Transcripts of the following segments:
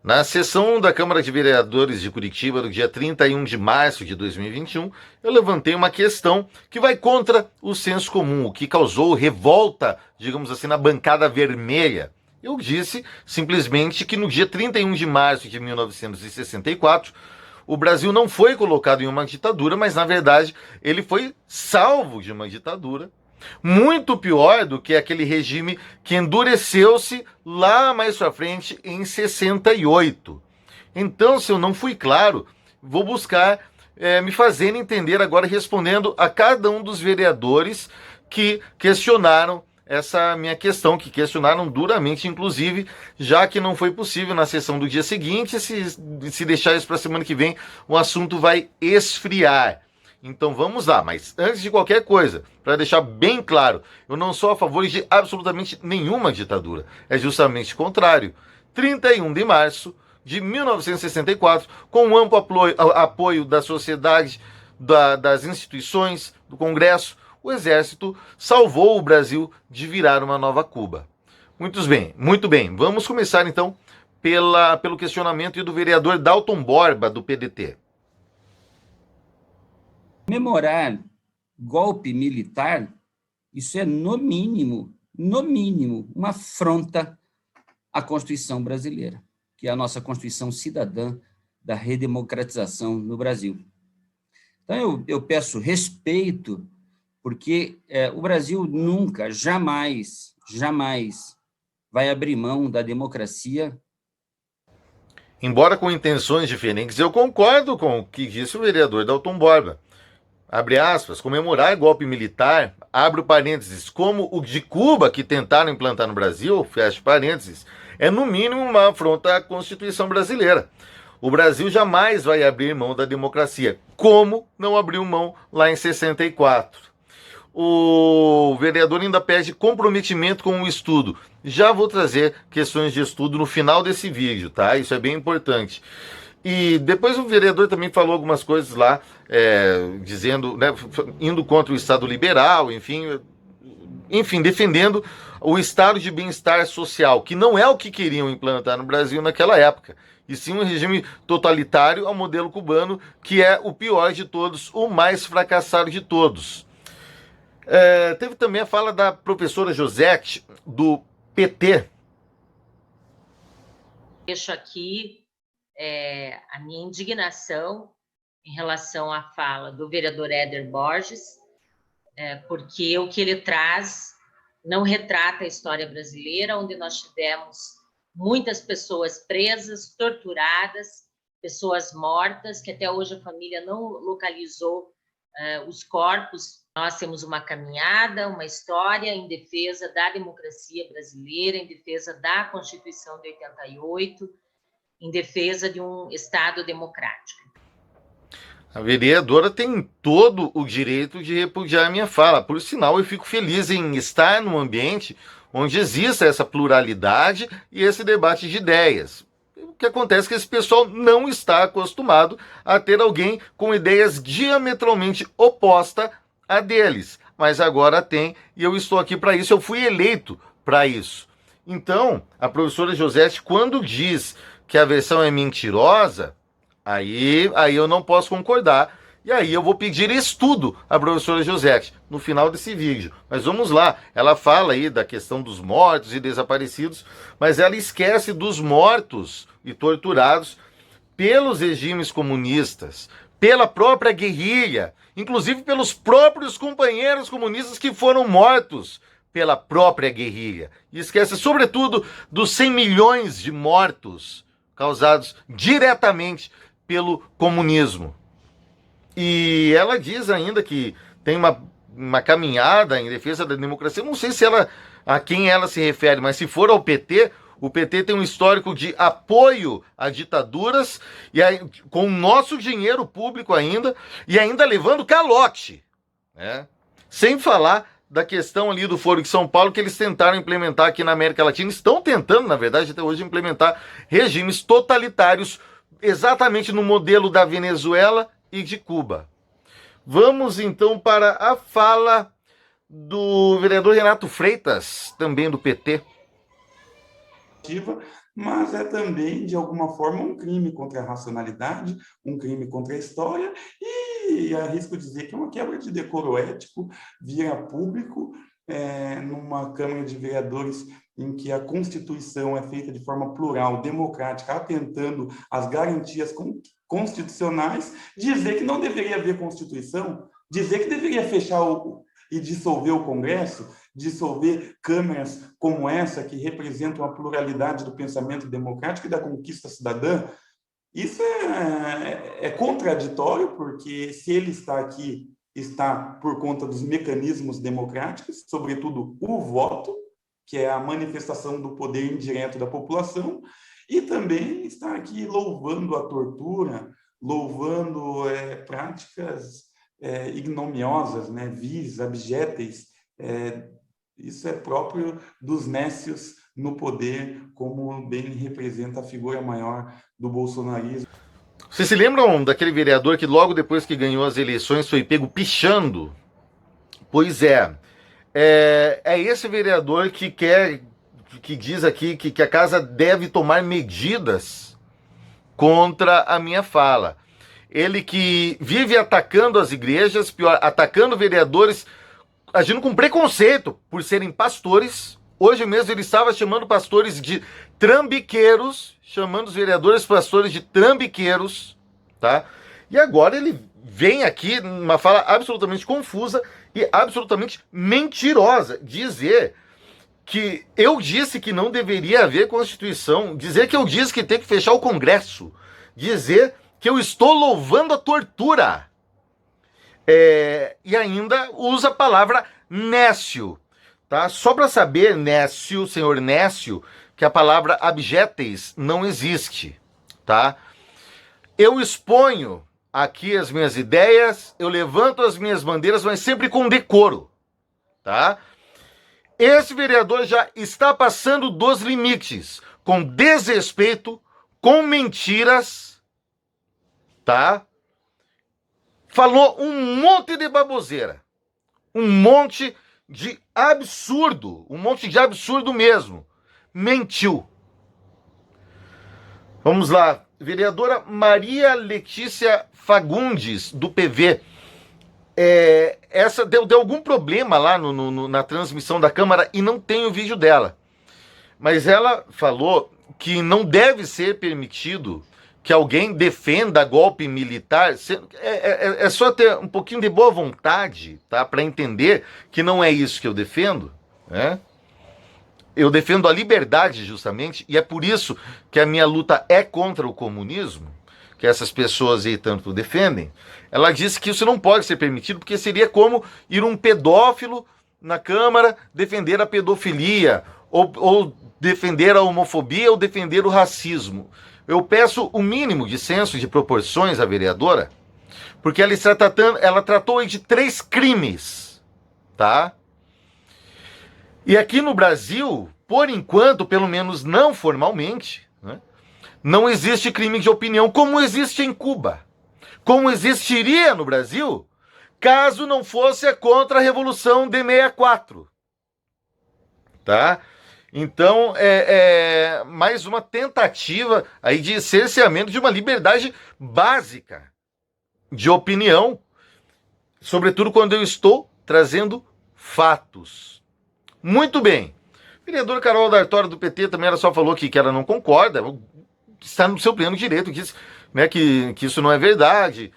Na sessão da Câmara de Vereadores de Curitiba, no dia 31 de março de 2021, eu levantei uma questão que vai contra o senso comum, o que causou revolta, digamos assim, na bancada vermelha. Eu disse simplesmente que no dia 31 de março de 1964, o Brasil não foi colocado em uma ditadura, mas na verdade ele foi salvo de uma ditadura muito pior do que aquele regime que endureceu-se lá mais para frente em 68. Então, se eu não fui claro, vou buscar me fazendo entender agora respondendo a cada um dos vereadores que questionaram essa minha questão, que questionaram duramente, inclusive, já que não foi possível na sessão do dia seguinte, se deixar isso para a semana que vem, o assunto vai esfriar. Então vamos lá, mas antes de qualquer coisa, para deixar bem claro, eu não sou a favor de absolutamente nenhuma ditadura. É justamente o contrário. 31 de março de 1964, com o amplo apoio da sociedade, das instituições, do Congresso, o Exército salvou o Brasil de virar uma nova Cuba. Muito bem. Vamos começar então pelo questionamento do vereador Dalton Borba, do PDT. Comemorar golpe militar, isso é, no mínimo, uma afronta à Constituição brasileira, que é a nossa Constituição cidadã da redemocratização no Brasil. Então, eu peço respeito, porque o Brasil nunca, jamais vai abrir mão da democracia. Embora com intenções diferentes, eu concordo com o que disse o vereador Dalton Borba. Abre aspas, comemorar golpe militar, abre parênteses, como o de Cuba que tentaram implantar no Brasil, fecha parênteses, é no mínimo uma afronta à Constituição brasileira. O Brasil jamais vai abrir mão da democracia, como não abriu mão lá em 64. O vereador ainda pede comprometimento com o estudo. Já vou trazer questões de estudo no final desse vídeo, tá? Isso é bem importante. E depois o vereador também falou algumas coisas lá, dizendo, né, indo contra o Estado liberal, enfim, defendendo o estado de bem-estar social, que não é o que queriam implantar no Brasil naquela época, e sim um regime totalitário ao modelo cubano, que é o pior de todos, o mais fracassado de todos. Teve também a fala da professora Josete, do PT. Deixo aqui a minha indignação em relação à fala do vereador Éder Borges, porque o que ele traz não retrata a história brasileira, onde nós tivemos muitas pessoas presas, torturadas, pessoas mortas, que até hoje a família não localizou os corpos. Nós temos uma caminhada, uma história em defesa da democracia brasileira, em defesa da Constituição de 88, em defesa de um Estado democrático. A vereadora tem todo o direito de repudiar a minha fala. Por sinal, eu fico feliz em estar num ambiente onde exista essa pluralidade e esse debate de ideias. O que acontece é que esse pessoal não está acostumado a ter alguém com ideias diametralmente opostas a deles. Mas agora tem, e eu estou aqui para isso, eu fui eleito para isso. Então, a professora Josete, quando diz que a versão é mentirosa, aí eu não posso concordar. E aí eu vou pedir estudo à professora Josete no final desse vídeo. Mas vamos lá, ela fala aí da questão dos mortos e desaparecidos, mas ela esquece dos mortos e torturados pelos regimes comunistas, pela própria guerrilha, inclusive pelos próprios companheiros comunistas que foram mortos pela própria guerrilha. E esquece, sobretudo, dos 100 milhões de mortos causados diretamente pelo comunismo. E ela diz ainda que tem uma caminhada em defesa da democracia. Eu não sei se a quem ela se refere, mas se for ao PT, o PT tem um histórico de apoio a ditaduras, e aí, com o nosso dinheiro público ainda, e ainda levando calote, né? Sem falar da questão ali do Foro de São Paulo, que eles tentaram implementar aqui na América Latina, estão tentando, na verdade, até hoje, implementar regimes totalitários exatamente no modelo da Venezuela e de Cuba. Vamos então para a fala do vereador Renato Freitas, também do PT. mas é também, de alguma forma, um crime contra a racionalidade, um crime contra a história, e arrisco dizer que é uma quebra de decoro ético vir a público numa Câmara de Vereadores em que a Constituição é feita de forma plural, democrática, atentando às garantias constitucionais, dizer que não deveria haver Constituição, dizer que deveria fechar e dissolver o Congresso, dissolver câmaras como essa, que representam a pluralidade do pensamento democrático e da conquista cidadã. Isso é contraditório, porque se ele está aqui, está por conta dos mecanismos democráticos, sobretudo o voto, que é a manifestação do poder indireto da população, e também está aqui louvando a tortura, louvando práticas ignominiosas, né, vis, abjetas. Isso é próprio dos nécios no poder, como bem representa a figura maior do bolsonarismo. Vocês se lembram daquele vereador que logo depois que ganhou as eleições foi pego pichando? Pois é esse vereador que diz aqui que a casa deve tomar medidas contra a minha fala. Ele que vive atacando as igrejas, pior, atacando vereadores, agindo com preconceito por serem pastores. Hoje mesmo ele estava chamando pastores de trambiqueiros, chamando os vereadores pastores de trambiqueiros, tá? E agora ele vem aqui numa fala absolutamente confusa e absolutamente mentirosa, dizer que eu disse que não deveria haver Constituição, dizer que eu disse que tem que fechar o Congresso, dizer que eu estou louvando a tortura. E ainda usa a palavra nécio, tá? Só para saber, nécio, senhor nécio, que a palavra abjetes não existe, tá? Eu exponho aqui as minhas ideias, eu levanto as minhas bandeiras, mas sempre com decoro, tá? Esse vereador já está passando dos limites, com desrespeito, com mentiras, tá? Falou um monte de baboseira, um monte de absurdo mesmo. Mentiu. Vamos lá. Vereadora Maria Letícia Fagundes, do PV. Essa deu algum problema lá na transmissão da Câmara e não tem o vídeo dela. Mas ela falou que não deve ser permitido que alguém defenda golpe militar. É só ter um pouquinho de boa vontade, tá, para entender que não é isso que eu defendo, né? Eu defendo a liberdade, justamente, e é por isso que a minha luta é contra o comunismo, que essas pessoas aí tanto defendem. Ela disse que isso não pode ser permitido, porque seria como ir um pedófilo na Câmara defender a pedofilia, ou defender a homofobia, ou defender o racismo. Eu peço o mínimo de senso de proporções à vereadora, porque ela tratou aí de 3 crimes, tá? E aqui no Brasil, por enquanto, pelo menos não formalmente, né, não existe crime de opinião como existe em Cuba, como existiria no Brasil, caso não fosse a contra-revolução de 64, tá? Então, é mais uma tentativa aí de cerceamento de uma liberdade básica de opinião, sobretudo quando eu estou trazendo fatos. Muito bem. A vereadora Carol D'Artório, do PT, também ela só falou que ela não concorda, está no seu pleno direito, diz, né, que isso não é verdade,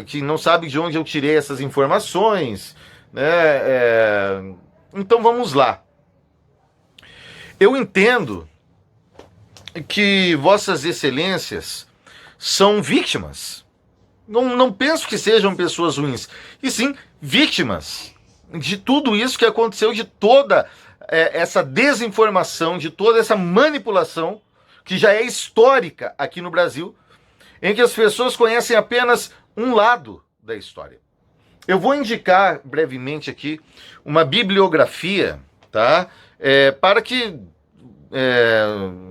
que não sabe de onde eu tirei essas informações, né? Então vamos lá. Eu entendo que vossas excelências são vítimas. Não penso que sejam pessoas ruins, e sim vítimas de tudo isso que aconteceu, de toda essa desinformação, de toda essa manipulação que já é histórica aqui no Brasil, em que as pessoas conhecem apenas um lado da história. Eu vou indicar brevemente aqui uma bibliografia, tá? Para que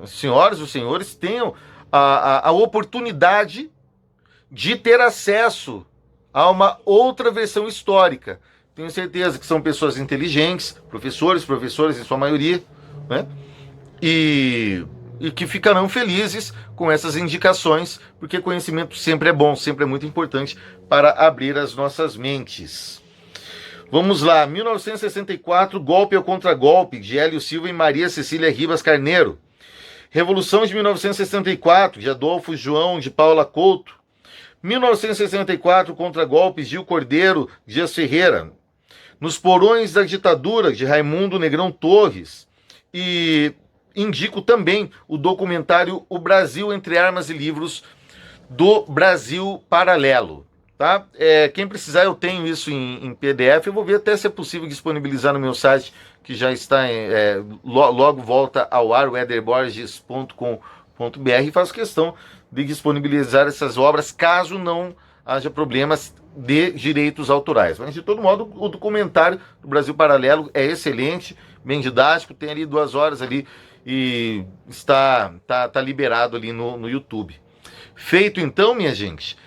as senhoras e os senhores tenham a oportunidade de ter acesso a uma outra versão histórica. Tenho certeza que são pessoas inteligentes, professores em sua maioria, né? E e que ficarão felizes com essas indicações, porque conhecimento sempre é bom, sempre é muito importante para abrir as nossas mentes. Vamos lá, 1964, Golpe ou Contragolpe, de Hélio Silva e Maria Cecília Ribas Carneiro. Revolução de 1964, de Adolfo João de Paula Couto. 1964, Contragolpe, Gil Cordeiro, Dias Ferreira. Nos Porões da Ditadura, de Raimundo Negrão Torres. E indico também o documentário O Brasil entre Armas e Livros, do Brasil Paralelo. Tá? Quem precisar, eu tenho isso em PDF. Eu vou ver até se é possível disponibilizar no meu site, que já está logo volta ao ar, o ederborges.com.br, e faço questão de disponibilizar essas obras, caso não haja problemas de direitos autorais. Mas, de todo modo, o documentário do Brasil Paralelo é excelente, bem didático, tem ali 2 horas ali e está liberado ali no YouTube. Feito então, minha gente,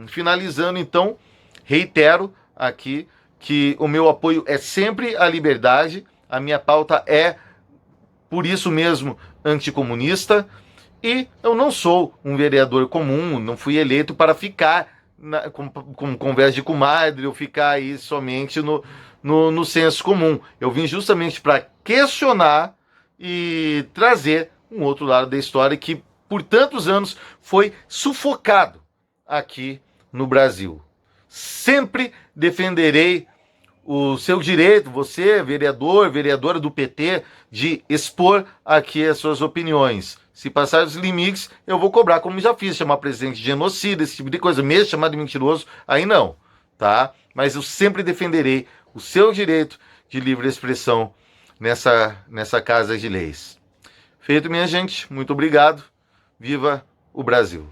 finalizando então, reitero aqui que o meu apoio é sempre à liberdade, a minha pauta é, por isso mesmo, anticomunista, e eu não sou um vereador comum, não fui eleito para ficar com conversa de comadre, ou ficar aí somente no senso comum. Eu vim justamente para questionar e trazer um outro lado da história que, por tantos anos, foi sufocado aqui no Brasil. Sempre defenderei o seu direito, você, vereador, vereadora do PT, de expor aqui as suas opiniões. Se passar os limites, eu vou cobrar, como já fiz, chamar presidente de genocida, esse tipo de coisa, mesmo chamar de mentiroso, aí não, tá? Mas eu sempre defenderei o seu direito de livre expressão nessa casa de leis. Feito, minha gente, muito obrigado. Viva o Brasil!